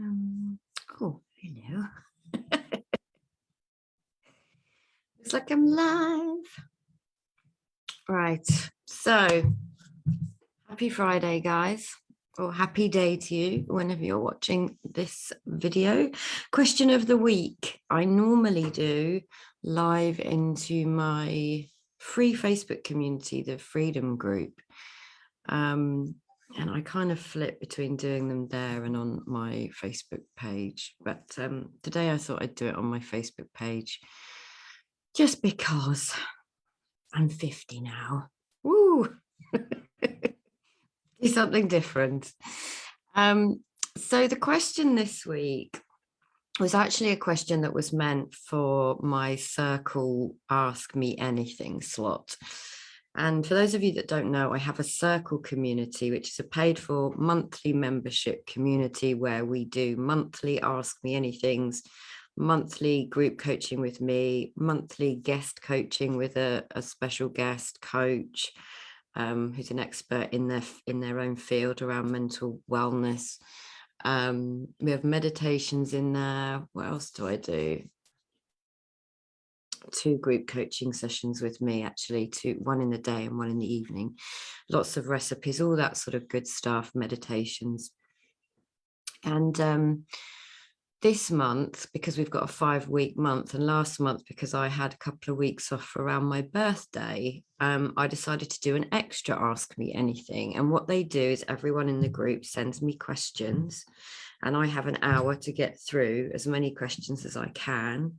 Oh, hello. Looks like I'm live. Right. So, happy Friday, guys, or happy day to you whenever you're watching this video. Question of the week. I normally do live into my free Facebook community, the Freedom Group. And I kind of flip between doing them there and on my Facebook page. But today I thought I'd do it on my Facebook page just because I'm 50 now. Woo! Do something different. So the question this week was actually a question that was meant for my Circle Ask Me Anything slot. And for those of you that don't know, I have a Circle community, which is a paid for monthly membership community where we do monthly Ask Me Anythings, monthly group coaching with me, monthly guest coaching with a special guest coach who's an expert in their own field around mental wellness. We have meditations in there. What else do I do? 2 group coaching sessions with me, actually, one in the day and one in the evening. Lots of recipes, all that sort of good stuff, meditations. And this month, because we've got a 5-week month, and last month, because I had a couple of weeks off around my birthday, I decided to do an extra Ask Me Anything. And what they do is everyone in the group sends me questions, and I have an hour to get through as many questions as I can.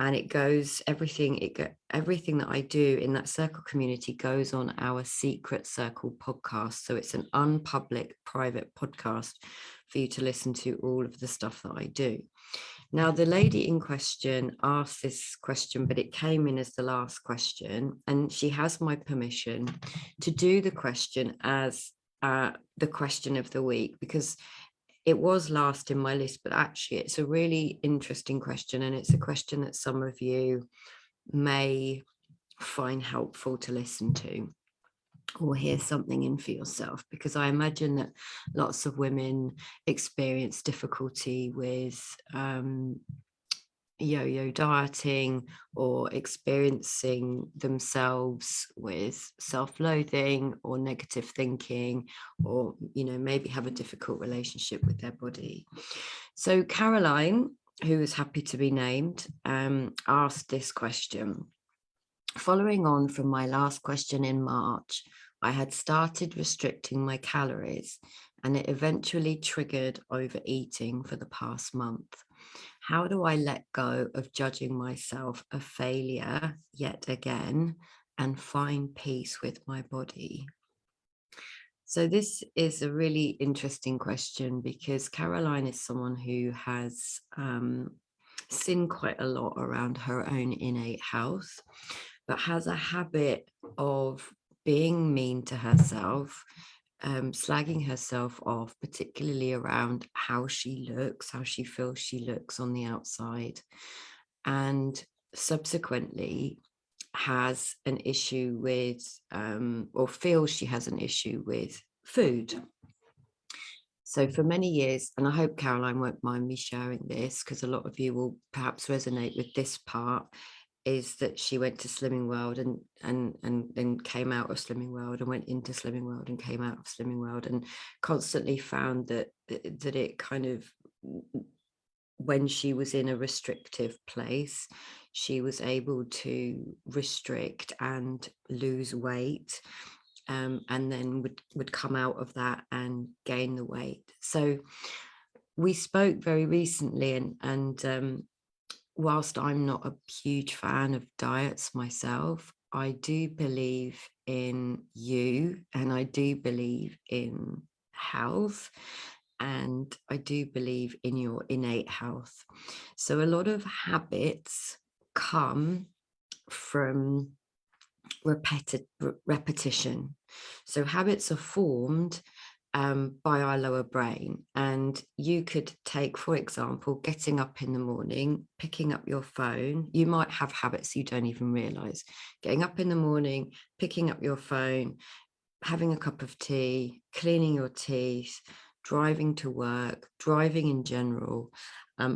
And it goes, everything that I do in that Circle community goes on our Secret Circle podcast. So it's an unpublic private podcast for you to listen to all of the stuff that I do. Now, the lady in question asked this question, but it came in as the last question, and she has my permission to do the question as the question of the week, because it was last in my list, but actually it's a really interesting question, and it's a question that some of you may find helpful to listen to or hear something in for yourself, because I imagine that lots of women experience difficulty with yo-yo dieting, or experiencing themselves with self-loathing or negative thinking, or maybe have a difficult relationship with their body. So Caroline, who is happy to be named, asked this question. Following on from my last question in March, I had started restricting my calories, and it eventually triggered overeating for the past month. How do I let go of judging myself a failure yet again and find peace with my body? So this is a really interesting question, because Caroline is someone who has seen quite a lot around her own innate health, but has a habit of being mean to herself, slagging herself off, particularly around how she looks, how she feels she looks on the outside, and subsequently has an issue with, or feels she has an issue with food. So for many years, and I hope Caroline won't mind me sharing this, because a lot of you will perhaps resonate with this part, is that she went to Slimming World and then came out of Slimming World, and went into Slimming World and came out of Slimming World, and constantly found that it kind of, when she was in a restrictive place, she was able to restrict and lose weight, and then would come out of that and gain the weight. So we spoke very recently, and whilst I'm not a huge fan of diets myself, I do believe in you, and I do believe in health, and I do believe in your innate health. So a lot of habits come from repetition. So habits are formed by our lower brain. And you could take, for example, getting up in the morning, picking up your phone. You might have habits you don't even realize. Getting up in the morning, picking up your phone, having a cup of tea, cleaning your teeth, driving to work, driving in general,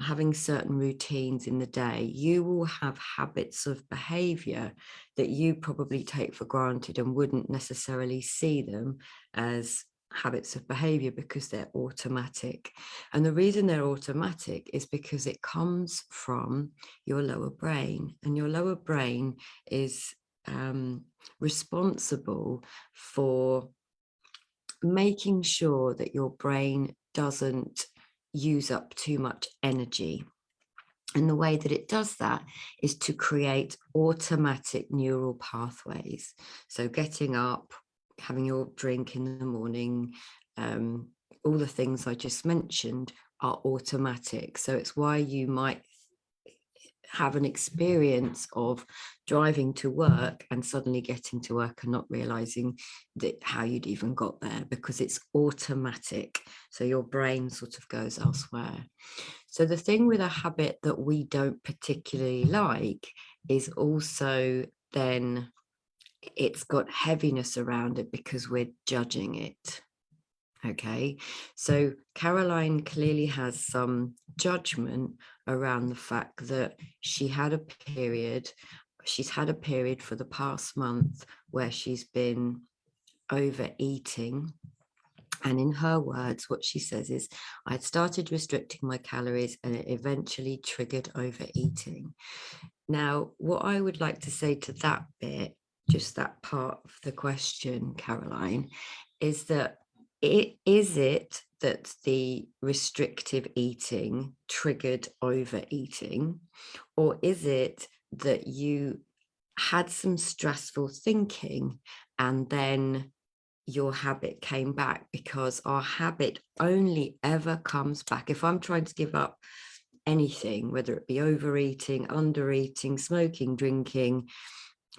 having certain routines in the day, you will have habits of behavior that you probably take for granted and wouldn't necessarily see them as habits of behavior because they're automatic. And the reason they're automatic is because it comes from your lower brain, and your lower brain is responsible for making sure that your brain doesn't use up too much energy. And the way that it does that is to create automatic neural pathways. So getting up, having your drink in the morning, all the things I just mentioned are automatic. So it's why you might have an experience of driving to work and suddenly getting to work and not realizing that how you'd even got there, because it's automatic. So your brain sort of goes elsewhere. So the thing with a habit that we don't particularly like is also then it's got heaviness around it because we're judging it. Okay, so Caroline clearly has some judgment around the fact that she's had a period for the past month where she's been overeating. And in her words, what she says is, I had started restricting my calories and it eventually triggered overeating. Now, what I would like to say to that bit, just that part of the question, Caroline, is that is it that the restrictive eating triggered overeating, or is it that you had some stressful thinking and then your habit came back? Because our habit only ever comes back. If I'm trying to give up anything, whether it be overeating, undereating, smoking, drinking,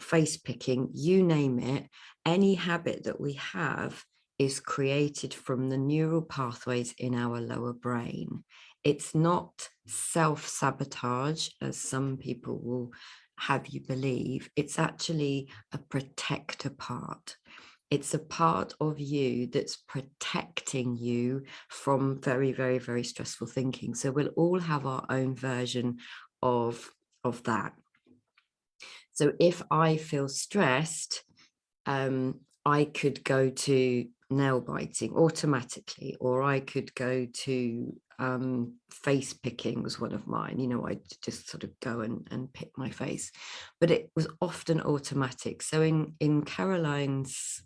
face picking, you name it, any habit that we have is created from the neural pathways in our lower brain. It's not self-sabotage, as some people will have you believe. It's actually a protector part. It's a part of you that's protecting you from very, very, very stressful thinking. So we'll all have our own version of that. So if I feel stressed, I could go to nail biting automatically, or I could go to face picking was one of mine. I just sort of go and pick my face, but it was often automatic. So in Caroline's,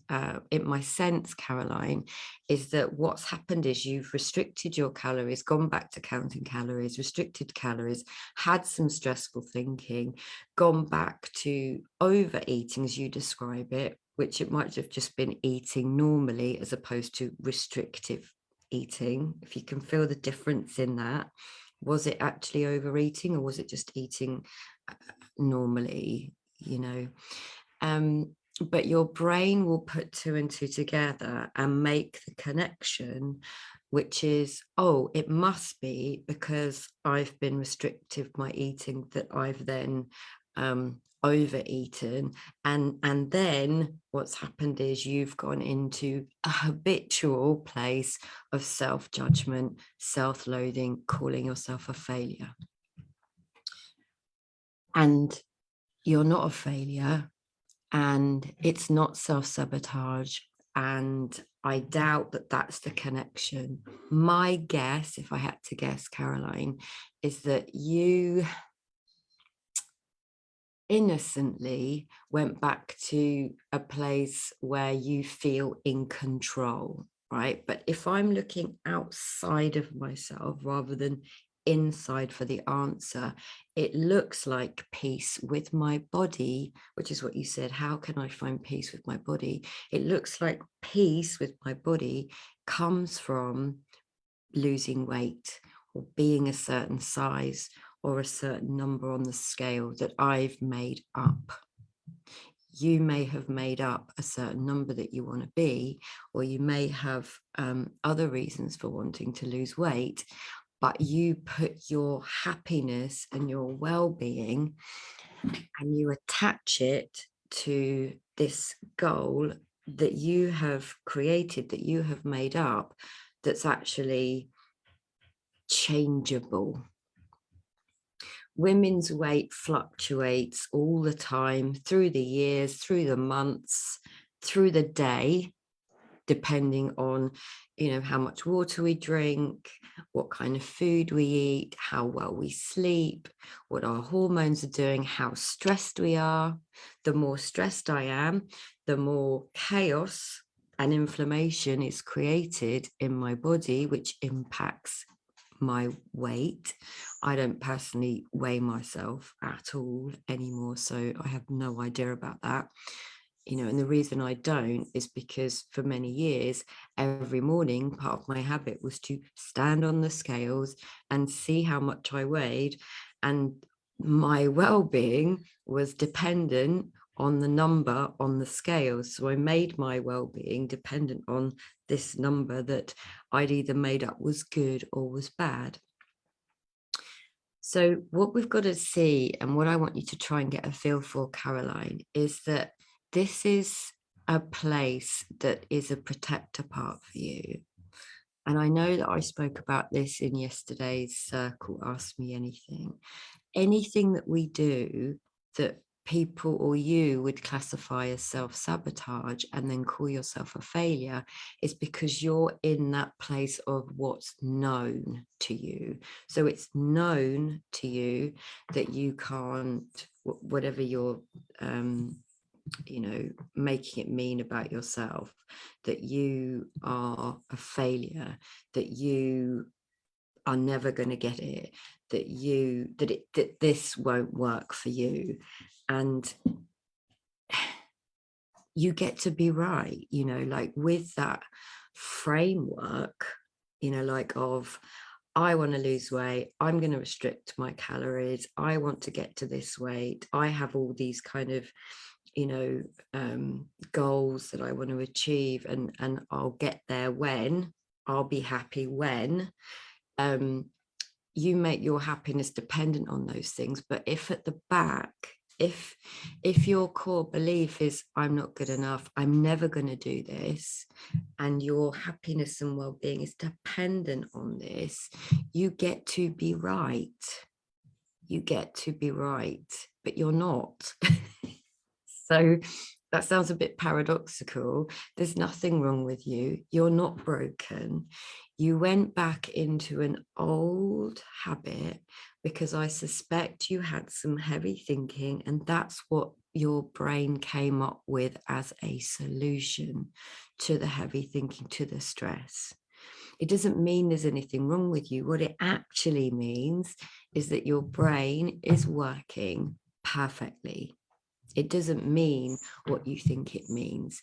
in my sense, Caroline, is that what's happened is you've restricted your calories, gone back to counting calories, restricted calories, had some stressful thinking, gone back to overeating, as you describe it, which it might have just been eating normally as opposed to restrictive eating. If you can feel the difference in that, was it actually overeating or was it just eating normally, but your brain will put two and two together and make the connection, which is, oh, it must be because I've been restrictive my eating that I've then overeaten, and then what's happened is you've gone into a habitual place of self-judgment, self-loathing, calling yourself a failure. And you're not a failure, and it's not self-sabotage, and I doubt that that's the connection. My guess, if I had to guess, Caroline, is that you innocently went back to a place where you feel in control, right? But if I'm looking outside of myself rather than inside for the answer, it looks like peace with my body, which is what you said. How can I find peace with my body? It looks like peace with my body comes from losing weight or being a certain size or a certain number on the scale that I've made up. You may have made up a certain number that you want to be, or you may have other reasons for wanting to lose weight, but you put your happiness and your well-being and you attach it to this goal that you have created, that you have made up, that's actually changeable. Women's weight fluctuates all the time, through the years, through the months, through the day, depending on, how much water we drink, what kind of food we eat, how well we sleep, what our hormones are doing, how stressed we are. The more stressed I am, the more chaos and inflammation is created in my body, which impacts my weight. I don't personally weigh myself at all anymore, so I have no idea about that. And the reason I don't is because for many years, every morning, part of my habit was to stand on the scales and see how much I weighed. And my well-being was dependent on the number on the scales. So I made my well-being dependent on this number that I'd either made up was good or was bad. So what we've got to see, and what I want you to try and get a feel for, Caroline, is that this is a place that is a protector part for you. And I know that I spoke about this in yesterday's circle, Ask Me Anything. Anything that we do that people or you would classify as self-sabotage and then call yourself a failure is because you're in that place of what's known to you. So it's known to you that you can't, whatever you're making it mean about yourself, that you are a failure, that you are never going to get it, that this won't work for you. And you get to be right, like with that framework, like of, I want to lose weight, I'm going to restrict my calories, I want to get to this weight, I have all these kind of goals that I want to achieve, and I'll get there when, I'll be happy when. You make your happiness dependent on those things. But if at the back, if your core belief is, I'm not good enough, I'm never going to do this, and your happiness and well-being is dependent on this, you get to be right. You get to be right, but you're not. So that sounds a bit paradoxical. There's nothing wrong with you. You're not broken. You went back into an old habit because I suspect you had some heavy thinking, and that's what your brain came up with as a solution to the heavy thinking, to the stress. It doesn't mean there's anything wrong with you. What it actually means is that your brain is working perfectly. It doesn't mean what you think it means.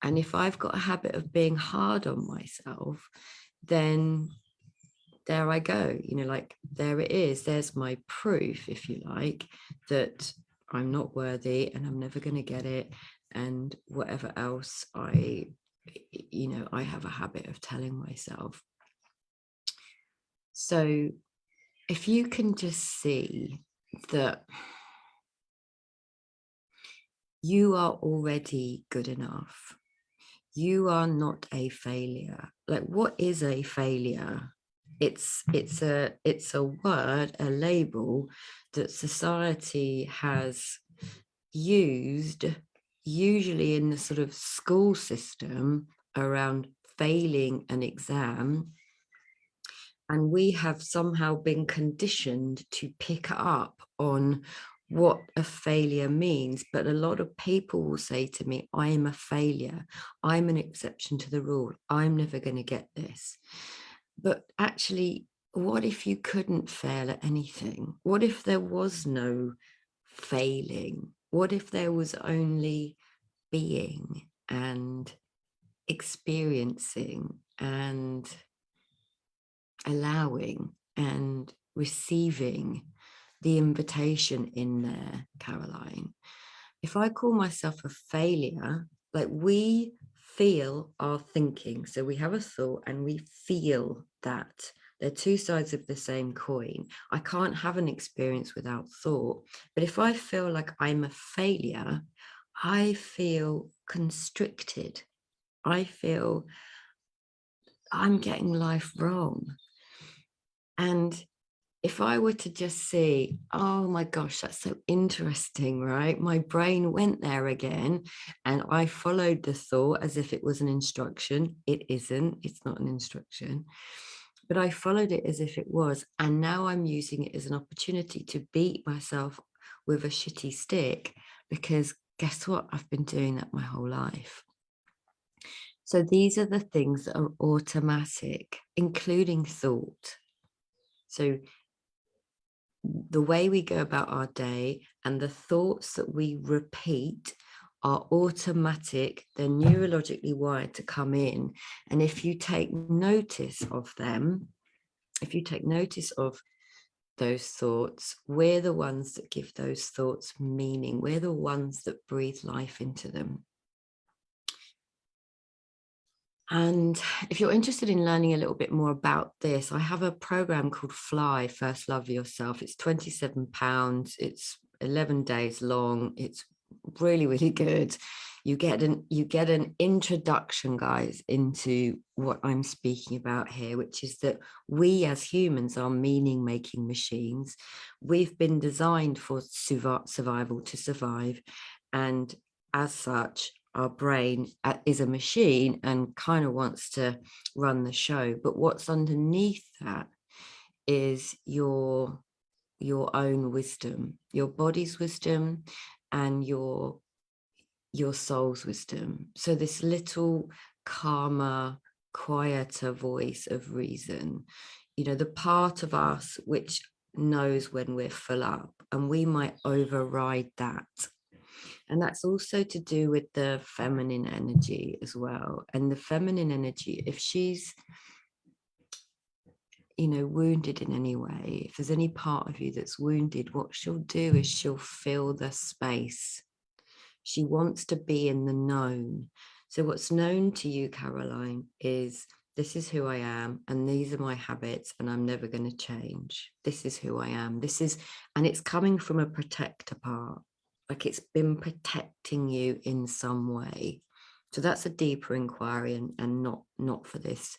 And if I've got a habit of being hard on myself, then there I go, like there it is. There's my proof, if you like, that I'm not worthy and I'm never going to get it. And whatever else I have a habit of telling myself. So if you can just see that you are already good enough, you are not a failure. Like, what is a failure? It's a word, a label that society has used, usually in the sort of school system, around failing an exam. And we have somehow been conditioned to pick up on what a failure means. But a lot of people will say to me, I am a failure, I'm an exception to the rule, I'm never going to get this. But actually, what if you couldn't fail at anything? What if there was no failing? What if there was only being and experiencing and allowing and receiving the invitation in there, Caroline? If I call myself a failure, like, we feel our thinking. So we have a thought and we feel that. They're two sides of the same coin. I can't have an experience without thought. But if I feel like I'm a failure, I feel constricted. I feel I'm getting life wrong. And if I were to just see, oh my gosh, that's so interesting, right? My brain went there again and I followed the thought as if it was an instruction. It isn't, it's not an instruction, but I followed it as if it was. And now I'm using it as an opportunity to beat myself with a shitty stick, because guess what? I've been doing that my whole life. So these are the things that are automatic, including thought. So the way we go about our day and the thoughts that we repeat are automatic. They're neurologically wired to come in. And if you take notice of them, if you take notice of those thoughts, we're the ones that give those thoughts meaning. We're the ones that breathe life into them. And if you're interested in learning a little bit more about this, I have a program called Fly, First Love Yourself. It's £27. It's 11 days long. It's really, really good. You get an introduction, guys, into what I'm speaking about here, which is that we as humans are meaning-making machines. We've been designed for survival, to survive. And as such, our brain is a machine and kind of wants to run the show. But what's underneath that is your own wisdom, your body's wisdom, and your soul's wisdom. So this little calmer, quieter voice of reason, the part of us which knows when we're full up, and we might override that. And that's also to do with the feminine energy as well. And the feminine energy, if she's, wounded in any way, if there's any part of you that's wounded, what she'll do is she'll fill the space. She wants to be in the known. So what's known to you, Caroline, is this is who I am, and these are my habits, and I'm never going to change. This is who I am. And it's coming from a protector part. Like it's been protecting you in some way. So that's a deeper inquiry, and not for this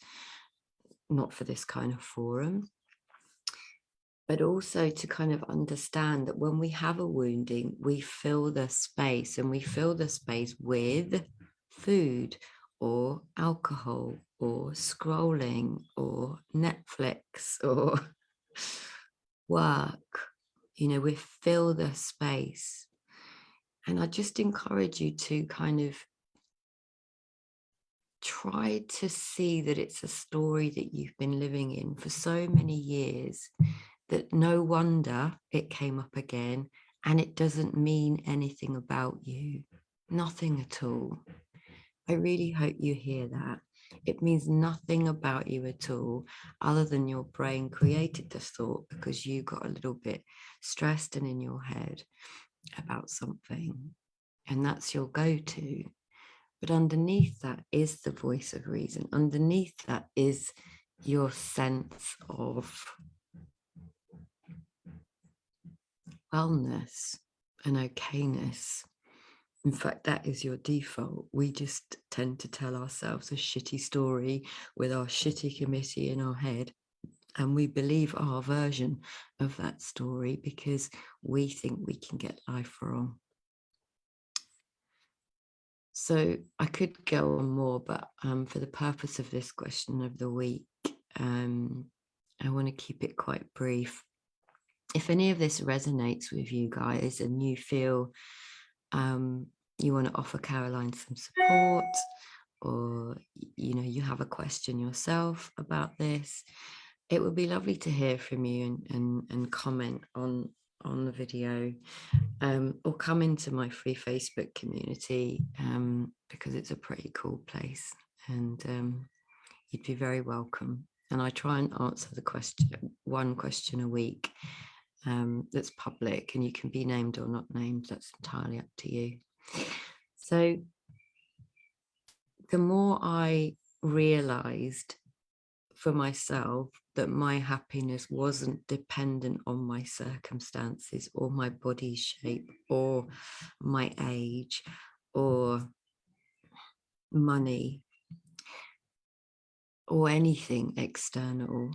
kind of forum. But also to kind of understand that when we have a wounding, we fill the space, and we fill the space with food or alcohol or scrolling or Netflix or work. We fill the space. And I just encourage you to kind of try to see that it's a story that you've been living in for so many years that no wonder it came up again, and it doesn't mean anything about you. Nothing at all. I really hope you hear that. It means nothing about you at all, other than your brain created the thought because you got a little bit stressed and in your head about something, and that's your go-to. But underneath that is the voice of reason. Underneath that is your sense of wellness and okayness. In fact, that is your default. We just tend to tell ourselves a shitty story with our shitty committee in our head, and we believe our version of that story because we think we can get life wrong. So I could go on more, but for the purpose of this question of the week, I want to keep it quite brief. If any of this resonates with you guys and you feel you want to offer Caroline some support, or you have a question yourself about this, it would be lovely to hear from you and comment on the video, or come into my free Facebook community, because it's a pretty cool place, and you'd be very welcome. And I try and answer one question a week, that's public, and you can be named or not named. That's entirely up to you. So the more I realized for myself that my happiness wasn't dependent on my circumstances or my body shape or my age or money or anything external,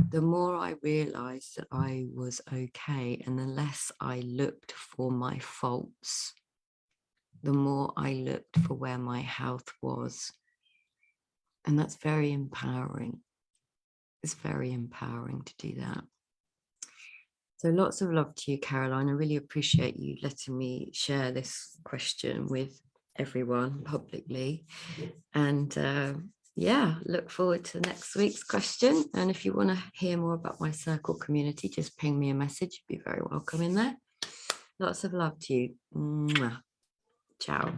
the more I realized that I was okay, and the less I looked for my faults, the more I looked for where my health was. And that's very empowering. It's very empowering to do that. So lots of love to you, Caroline. I really appreciate you letting me share this question with everyone publicly. And yeah, look forward to next week's question. And if you want to hear more about my circle community, just ping me a message. You'd be very welcome in there. Lots of love to you. Mwah. Ciao.